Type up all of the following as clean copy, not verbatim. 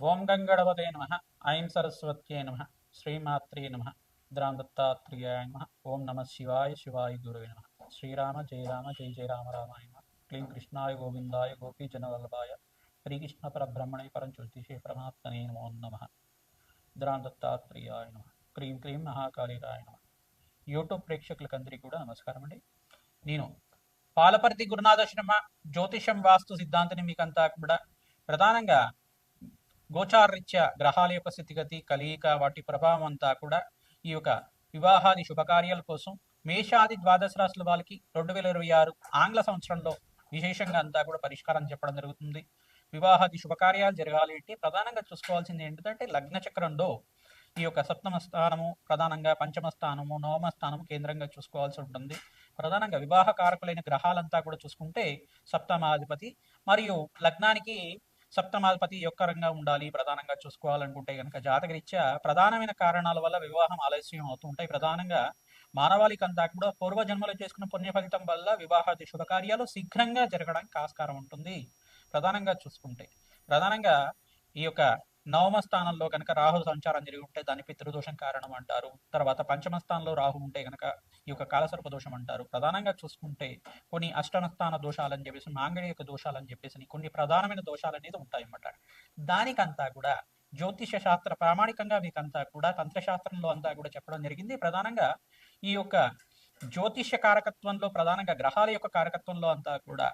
ఓం గంగణపతే నమ. ఐం సరస్వత్యై నమ. శ్రీమాత్రే నమ. దత్తాత్రేయాయ నమ. ఓం నమ శివాయ శివాయ గురువే నమ. శ్రీరామ జయ రామ జయ జయ రామ రామాయ నమ. క్లీం కృష్ణాయ గోవిందాయ గోపీజనవల్లభాయ శ్రీకృష్ణ పరబ్రహ్మణే పరంజ్యోతిషే పరమాత్మనే నమో నమ. దత్తాత్రేయాయ నమ. క్రీం క్రీం మహాకాళికాయ నమ. యూట్యూబ్ ప్రేక్షకులకందరికీ కూడా నమస్కారం అండి. నేను పాలపర్తి గురునాథ శర్మ జ్యోతిషం వాస్తు సిద్ధాంతిని మీకంతా కూడా ప్రధానంగా గోచారరీత్యా గ్రహాల యొక్క స్థితిగతి కలయిక వాటి ప్రభావం అంతా కూడా ఈ యొక్క వివాహాది శుభకార్యాల కోసం మేషాది ద్వాదశ రాశుల వాళ్ళకి 2026 ఆంగ్ల సంవత్సరంలో విశేషంగా అంతా కూడా పరిష్కారం చెప్పడం జరుగుతుంది. వివాహాది శుభకార్యాలు జరగాలి అంటే ప్రధానంగా చూసుకోవాల్సింది ఏంటంటే లగ్న చక్రంలో ఈ యొక్క సప్తమ స్థానము ప్రధానంగా పంచమ స్థానము నవమ స్థానము కేంద్రంగా చూసుకోవాల్సి ఉంటుంది. ప్రధానంగా వివాహ కారకులైన గ్రహాలంతా కూడా చూసుకుంటే సప్తమాధిపతి మరియు లగ్నానికి సప్తమాధిపతి యొక్క రంగా ఉండాలి. ప్రధానంగా చూసుకోవాలనుకుంటే కనుక జాతకరీత్యా ప్రధానమైన కారణాల వల్ల వివాహం ఆలస్యం అవుతూ ఉంటాయి. ప్రధానంగా మానవాళికంతా కూడా పూర్వజన్మలో చేసుకున్న పుణ్య ఫలితం వల్ల వివాహాది శుభకార్యాలు శీఘ్రంగా జరగడానికి ఆస్కారం ఉంటుంది. ప్రధానంగా చూసుకుంటే ప్రధానంగా ఈ యొక్క నవమ స్థానంలో కనుక రాహు సంచారం జరిగి ఉంటే దాన్ని పితృదోషం కారణం అంటారు. తర్వాత పంచమ స్థానంలో రాహు ఉంటే కనుక ఈ యొక్క కాలసర్ప దోషం అంటారు. ప్రధానంగా చూసుకుంటే కొన్ని అష్టమ స్థాన దోషాలని చెప్పేసి మాంగళ్యక దోషాలని చెప్పేసి కొన్ని ప్రధానమైన దోషాలు అనేది ఉంటాయి అన్నమాట. దానికంతా కూడా జ్యోతిష శాస్త్ర ప్రామాణికంగా మీకంతా కూడా తంత్రశాస్త్రంలో అంతా కూడా చెప్పడం జరిగింది. ప్రధానంగా ఈ యొక్క జ్యోతిష కారకత్వంలో ప్రధానంగా గ్రహాల యొక్క కారకత్వంలో అంతా కూడా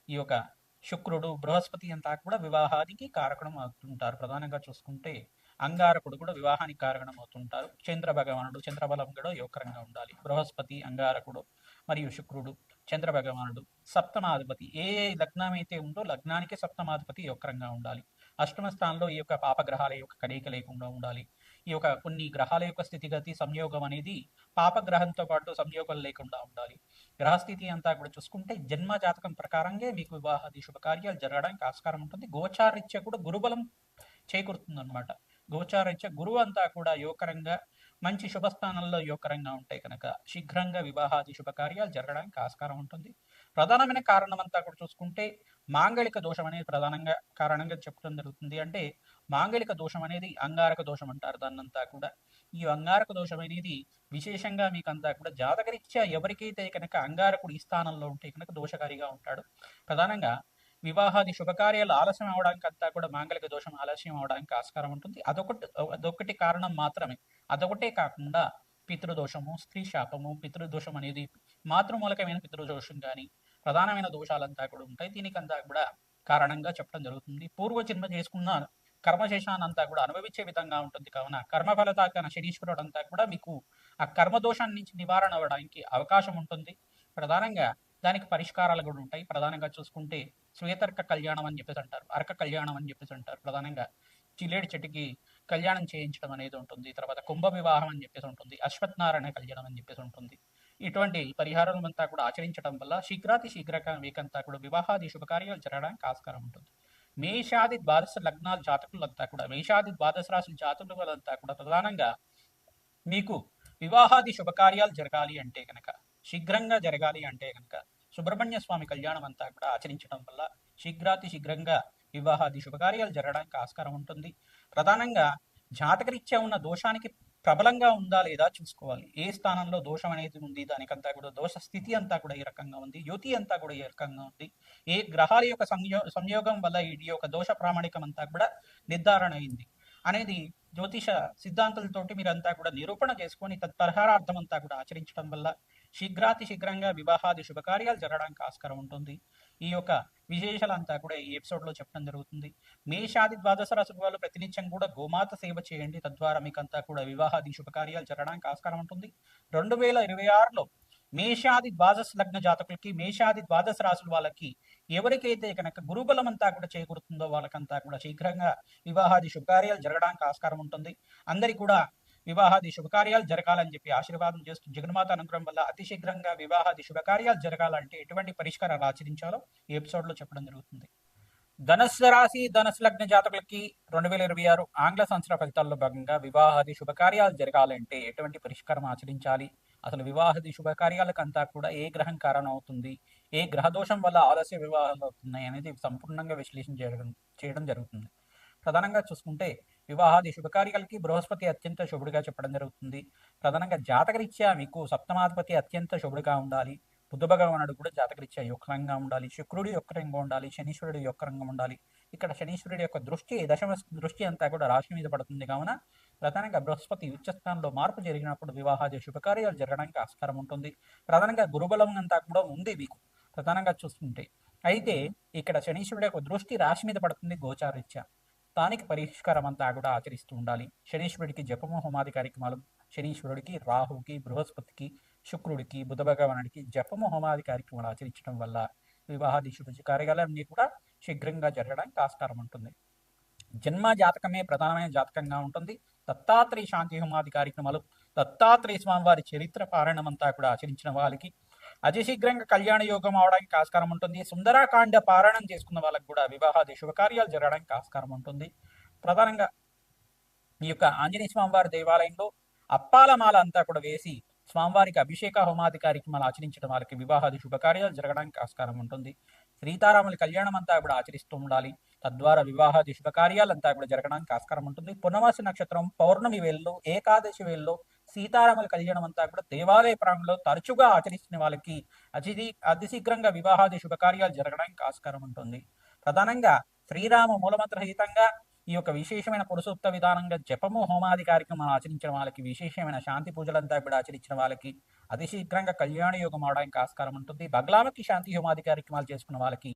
ఈ యొక్క శుక్రుడు బృహస్పతి అంతా కూడా వివాహానికి కారకణం అవుతుంటారు. ప్రధానంగా చూసుకుంటే అంగారకుడు కూడా వివాహానికి కారణం అవుతుంటారు. చంద్ర భగవానుడు చంద్రబలం కూడా యోగకరంగా ఉండాలి. బృహస్పతి అంగారకుడు మరియు శుక్రుడు చంద్ర భగవానుడు సప్తమాధిపతి ఏ లగ్నం అయితే ఉందో లగ్నానికి సప్తమాధిపతి యోగకరంగా ఉండాలి. అష్టమ స్థానంలో ఈ యొక్క పాపగ్రహాల యొక్క కలయిక లేకుండా ఉండాలి. ఈ యొక్క కొన్ని గ్రహాల యొక్క స్థితిగతి సంయోగం అనేది పాపగ్రహంతో పాటు సంయోగం లేకుండా ఉండాలి. గ్రహస్థితి అంతా కూడా చూసుకుంటే జన్మ జాతకం ప్రకారంగా మీకు వివాహాది శుభకార్యాలు జరగడానికి ఆస్కారం ఉంటుంది. గోచారీత్యా కూడా గురుబలం చేకూరుతుంది అనమాట. గోచారీత్యా గురువు అంతా కూడా యోగకరంగా మంచి శుభస్థానంలో యోగకరంగా ఉంటాయి కనుక శీఘ్రంగా వివాహాది శుభకార్యాలు జరగడానికి ఆస్కారం ఉంటుంది. ప్రధానమైన కారణం అంతా కూడా చూసుకుంటే మాంగళిక దోషం అనేది ప్రధానంగా కారణంగా చెప్పడం జరుగుతుంది. అంటే మాంగళిక దోషం అనేది అంగారక దోషం అంటారు దాన్నంతా కూడా. ఈ అంగారక దోషం అనేది విశేషంగా మీకంతా కూడా జాతకరీత్యా ఎవరికైతే కనుక అంగారకుడు ఈ స్థానంలో ఉంటే కనుక దోషకారిగా ఉంటాడు. ప్రధానంగా వివాహాది శుభకార్యాలు ఆలస్యం అవడానికి అంతా కూడా మాంగళిక దోషం ఆలస్యం అవడానికి ఆస్కారం ఉంటుంది. అదొకటి కారణం మాత్రమే. అదొకటే కాకుండా పితృదోషము స్త్రీ శాపము పితృదోషం అనేది మాతృమూలకమైన పితృదోషం కానీ ప్రధానమైన దోషాలంతా కూడా ఉంటాయి. దీనికంతా కూడా కారణంగా చెప్పడం జరుగుతుంది. పూర్వజన్మ చేసుకున్న కర్మశేషానంతా కూడా అనుభవించే విధంగా ఉంటుంది. కావున కర్మఫలతాకన శనీశ్వరుడు అంతా కూడా మీకు ఆ కర్మదోషాన్ని నుంచి నివారణ అవ్వడానికి అవకాశం ఉంటుంది. ప్రధానంగా దానికి పరిష్కారాలు కూడా ఉంటాయి. ప్రధానంగా చూసుకుంటే శ్వేతర్క కళ్యాణం అని చెప్పేసి అంటారు, అర్క కళ్యాణం అని చెప్పేసి అంటారు. ప్రధానంగా చిల్లేడు చెట్టుకి కళ్యాణం చేయించడం అనేది ఉంటుంది. తర్వాత కుంభ వివాహం అని చెప్పేసి ఉంటుంది. అశ్వత్థనారాయణ కళ్యాణం అని చెప్పేసి ఉంటుంది. ఇటువంటి పరిహారాలు అంతా కూడా ఆచరించడం వల్ల శీఘ్రాతి శీఘ్రంగా మీకంతా కూడా వివాహాది శుభకార్యాలు జరగడానికి ఆస్కారం ఉంటుంది. మేషాది ద్వాదశ లగ్నాల జాతకులంతా కూడా మేషాది ద్వాదశ రాశుల జాతకులంతా కూడా ప్రధానంగా మీకు వివాహాది శుభకార్యాలు జరగాలి అంటే కనుక శీఘ్రంగా జరగాలి అంటే కనుక సుబ్రహ్మణ్య స్వామి కళ్యాణం అంతా కూడా ఆచరించడం వల్ల శీఘ్రాతి శీఘ్రంగా వివాహాది శుభకార్యాలు జరగడానికి ఆస్కారం ఉంటుంది. ప్రధానంగా జాతకరీత్యా ఉన్న దోషానికి ప్రబలంగా ఉందా లేదా చూసుకోవాలి. ఏ స్థానంలో దోషం అనేది ఉంది దానికంతా కూడా దోష స్థితి అంతా కూడా ఈ రకంగా ఉంది, యుతి అంతా కూడా ఈ రకంగా ఉంది, ఏ గ్రహాల యొక్క సంయోగం వల్ల ఈ యొక్క దోష ప్రామాణికం అంతా కూడా నిర్ధారణ అయింది అనేది జ్యోతిష సిద్ధాంతాలతోటి మీరంతా కూడా నిరూపణ చేసుకొని తత్పరిహారార్థం అంతా కూడా ఆచరించడం వల్ల శీఘ్రాతి శీఘ్రంగా వివాహాది శుభకార్యాలు జరగడానికి ఆస్కారం ఉంటుంది. ఈ యొక్క విశేషాలంతా కూడా ఈ ఎపిసోడ్లో చెప్పడం జరుగుతుంది. మేషాది ద్వాదశ రాశుల వాళ్ళు ప్రతినిత్యం కూడా గోమాత సేవ చేయండి. తద్వారా మీకంతా కూడా వివాహాది శుభకార్యాలు జరగడానికి ఆస్కారం ఉంటుంది. 2026లో మేషాది ద్వాదశ లగ్న జాతకులకి మేషాది ద్వాదశ రాశుల వాళ్ళకి ఎవరికైతే కనుక గురుబలం అంతా కూడా చేకూరుతుందో వాళ్ళకంతా కూడా శీఘ్రంగా వివాహాది శుభకార్యాలు జరగడానికి ఆస్కారం ఉంటుంది. అందరి కూడా వివాహాది శుభకార్యాలు జరగాలని చెప్పి ఆశీర్వాదం చేస్తూ జగన్మాత అనుగ్రహం వల్ల అతి శీఘ్రంగా వివాహాది శుభకార్యాలు జరగాలంటే ఎటువంటి పరిష్కారాలు ఆచరించాలో ఈ ఎపిసోడ్లో చెప్పడం జరుగుతుంది. ధనస్సు రాశి ధనస్సు లగ్న జాతకులకి 2026 ఆంగ్ల సంవత్సర ఫలితాల్లో భాగంగా వివాహాది శుభకార్యాలు జరగాలంటే ఎటువంటి పరిష్కారం ఆచరించాలి, అసలు వివాహాది శుభకార్యాలకంతా కూడా ఏ గ్రహం కారణం అవుతుంది, ఏ గ్రహ దోషం వల్ల ఆలస్య వివాహాలు అవుతున్నాయి అనేది సంపూర్ణంగా విశ్లేషణ చేయడం జరుగుతుంది. ప్రధానంగా చూసుకుంటే వివాహాది శుభకార్యాలకి బృహస్పతి అత్యంత శుభుడిగా చెప్పడం జరుగుతుంది. ప్రధానంగా జాతకరీత్యా మీకు సప్తమాధిపతి అత్యంత శుభుడిగా ఉండాలి. బుధ భగవానుడు కూడా జాతకరీత్యా యొక్కరంగా ఉండాలి. శుక్రుడు యొక్కరంగా ఉండాలి. శనీశ్వరుడు యొక్కరంగా ఉండాలి. ఇక్కడ శనీశ్వరుడి యొక్క దృష్టి దశమ దృష్టి అంతా కూడా రాశి మీద పడుతుంది కావున ప్రధానంగా బృహస్పతి ఉచ్చస్థానంలో మార్పు జరిగినప్పుడు వివాహాది శుభకార్యాలు జరగడానికి ఆస్కారం ఉంటుంది. ప్రధానంగా గురుబలం అంతా కూడా ఉంది మీకు ప్రధానంగా చూసుకుంటే. అయితే ఇక్కడ శనీశ్వరుడి యొక్క దృష్టి రాశి మీద పడుతుంది గోచారీత్యా. దానికి పరిష్కారం అంతా కూడా ఆచరిస్తూ ఉండాలి. శనీశ్వరుడికి జపము హోమాది కార్యక్రమాలు, శనీశ్వరుడికి రాహుకి బృహస్పతికి శుక్రుడికి బుధ భగవానుడికి జపము హోమాది కార్యక్రమాలు ఆచరించడం వల్ల వివాహాది శుభ కార్యాలన్నీ కూడా శీఘ్రంగా జరగడానికి ఆస్కారం ఉంటుంది. జన్మ జాతకమే ప్రధానమైన జాతకంగా ఉంటుంది. దత్తాత్రేయ శాంతి హోమాది కార్యక్రమాలు, దత్తాత్రేయ స్వామి వారి చరిత్ర పారాయణం అంతా కూడా ఆచరించిన వాళ్ళకి అతి శీఘ్రంగా కళ్యాణ యోగం అవడానికి ఆస్కారం ఉంటుంది. సుందరాకాండ పారాయణం చేసుకున్న వాళ్ళకి కూడా వివాహాది శుభకార్యాలు జరగడానికి ఆస్కారం ఉంటుంది. ప్రధానంగా ఈ యొక్క ఆంజనేయ స్వామివారి దేవాలయంలో అప్పాలమాల అంతా కూడా వేసి స్వామివారికి అభిషేక హోమాది కార్యక్రమాలు ఆచరించడం వాళ్ళకి వివాహాది శుభకార్యాలు జరగడానికి ఆస్కారం ఉంటుంది. సీతారాముల కళ్యాణం అంతా కూడా ఆచరిస్తూ ఉండాలి. తద్వారా వివాహాది శుభకార్యాలంతా కూడా జరగడానికి ఆస్కారం ఉంటుంది. పునర్మాసి నక్షత్రం పౌర్ణమి వేళలో ఏకాదశి వేళలో సీతారాముల కళ్యాణం అంతా కూడా దేవాలయ ప్రాంగంలో తరచుగా ఆచరిస్తున్న వాళ్ళకి అతి శీఘ్రంగా వివాహాది శుభకార్యాలు జరగడానికి ఆస్కారం ఉంటుంది. ప్రధానంగా శ్రీరామ మూలమంత్రహితంగా ఈ యొక్క విశేషమైన పురుషోక్త విధానంగా జపము హోమాది కార్యక్రమాలు ఆచరించిన వాళ్ళకి, విశేషమైన శాంతి పూజలంతా కూడా ఆచరించిన వాళ్ళకి అతి శీఘ్రంగా కళ్యాణ యోగం అవడానికి ఆస్కారం ఉంటుంది. బగ్లామకి శాంతి హోమాది కార్యక్రమాలు చేసుకున్న వాళ్ళకి,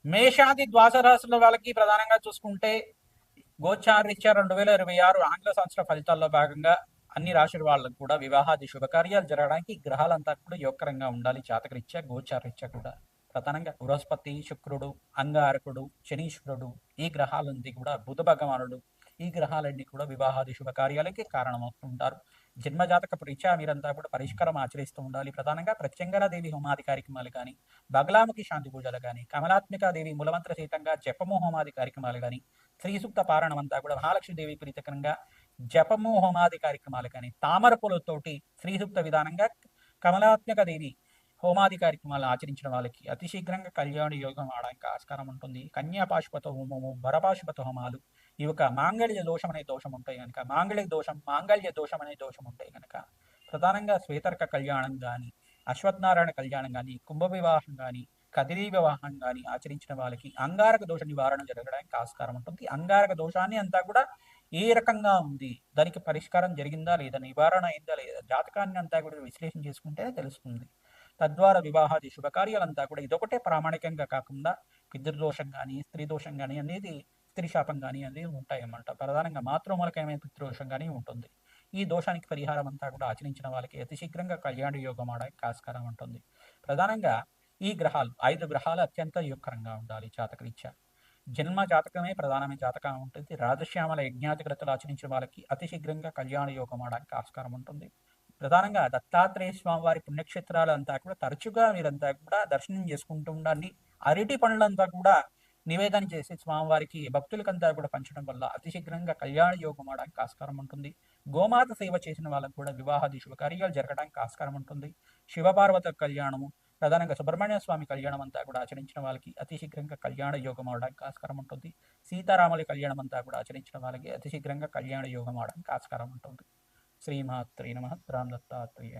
మేషాది ద్వాదశ రాశుల వాళ్ళకి ప్రధానంగా చూసుకుంటే గోచారీత్యా 2026 ఆంగ్ల సంవత్సర ఫలితాల్లో భాగంగా అన్ని రాశుల వాళ్ళకు కూడా వివాహాది శుభకార్యాలు జరగడానికి గ్రహాలంతా కూడా యోగకరంగా ఉండాలి. జాతకరీత్యా గోచారీత్యా కూడా ప్రధానంగా బృహస్పతి శుక్రుడు అంగారకుడు శనీశ్వరుడు ఈ గ్రహాలన్నీ కూడా బుధ భగవానుడు ఈ గ్రహాలన్నీ కూడా వివాహాది శుభకార్యాలకి కారణమవుతుంటారు. జన్మజాతక రీత్యా మీరంతా కూడా పరిష్కారం ఆచరిస్తూ ఉండాలి. ప్రధానంగా ప్రత్యంగరాదేవి హోమాది కార్యక్రమాలు కానీ, బగలాముఖి శాంతి పూజలు కానీ, కమలాత్మికాదేవి మూలమంత్ర సహితంగా జపము హోమాది కార్యక్రమాలు కానీ, శ్రీసూక్త పారాయణం అంతా కూడా మహాలక్ష్మీదేవి ప్రీతికరంగా జపము హోమాది కార్యక్రమాలు కానీ, తామర పూలతోటి శ్రీసూక్త విధానంగా కమలాత్మిక దేవి హోమాది కార్యక్రమాలు ఆచరించిన వాళ్ళకి అతి శీఘ్రంగా కళ్యాణ యోగం అవడానికి ఆస్కారం ఉంటుంది. కన్యా పాశుపత హోమము, వరపాశుపత హోమాలు ఈ యొక్క మాంగళ్య దోషం అనే దోషం ఉంటాయి కనుక, మాంగళ్య దోషం అనే దోషం ఉంటాయి కనుక ప్రధానంగా శ్వేతర్క కళ్యాణం కానీ, అశ్వత్థనారాయణ కళ్యాణం కానీ, కుంభ వివాహం కానీ, కదిరీ వివాహం కానీ ఆచరించిన వాళ్ళకి అంగారక దోష నివారణ జరగడానికి ఆస్కారం ఉంటుంది. అంగారక దోషాన్ని అంతా కూడా ఏ రకంగా ఉంది, దానికి పరిష్కారం జరిగిందా లేదా, నివారణ అయిందా లేదా, జాతకాన్ని అంతా కూడా విశ్లేషణ చేసుకుంటే తెలుస్తుంది. తద్వారా వివాహాది శుభకార్యాలంతా కూడా ఇదొకటే ప్రామాణికంగా కాకుండా పితృదోషం కానీ, స్త్రీ దోషం కానీ అనేది, స్త్రీ శాపం కానీ అనేది ఉంటాయన్నమాట. ప్రధానంగా మాతృమూలకమైన పితృదోషం కానీ ఉంటుంది. ఈ దోషానికి పరిహారం అంతా కూడా ఆచరించిన వాళ్ళకి అతి శీఘ్రంగా కళ్యాణ యోగం అవడానికి ఆస్కారం ఉంటుంది. ప్రధానంగా ఈ గ్రహాలు 5 గ్రహాలు అత్యంత యోగకరంగా ఉండాలి జాతకరీత్యా. జన్మ జాతకమే ప్రధానమైన జాతకం ఉంటుంది. రాజశ్యామల యజ్ఞాతిగ్రతలు ఆచరించిన వాళ్ళకి అతి శీఘ్రంగా కళ్యాణ యోగం అవడానికి ఆస్కారం ఉంటుంది. ప్రధానంగా దత్తాత్రేయ స్వామి వారి పుణ్యక్షేత్రాలు అంతా కూడా తరచుగా మీరంతా కూడా దర్శనం చేసుకుంటూ ఉండండి. అరటి పనులంతా కూడా నివేదన చేసి స్వామివారికి భక్తులకంతా కూడా పంచడం వల్ల అతి శీఘ్రంగా కళ్యాణ యోగం అవడానికి ఆస్కారం ఉంటుంది. గోమాత సేవ చేసిన వాళ్ళకు కూడా వివాహాది శుభకార్యాలు జరగడానికి ఆస్కారం ఉంటుంది. శివపార్వత కళ్యాణము, ప్రధానంగా సుబ్రహ్మణ్య స్వామి కళ్యాణం అంతా కూడా ఆచరించిన వాళ్ళకి అతి శీఘ్రంగా కళ్యాణ యోగం అవడానికి ఆస్కారం ఉంటుంది. సీతారాముల కళ్యాణం అంతా కూడా ఆచరించిన వాళ్ళకి అతి శీఘ్రంగా కళ్యాణ యోగం అవడానికి ఆస్కారం ఉంటుంది. శ్రీమాత్రే నమః. రామ్ దత్తాత్రేయ.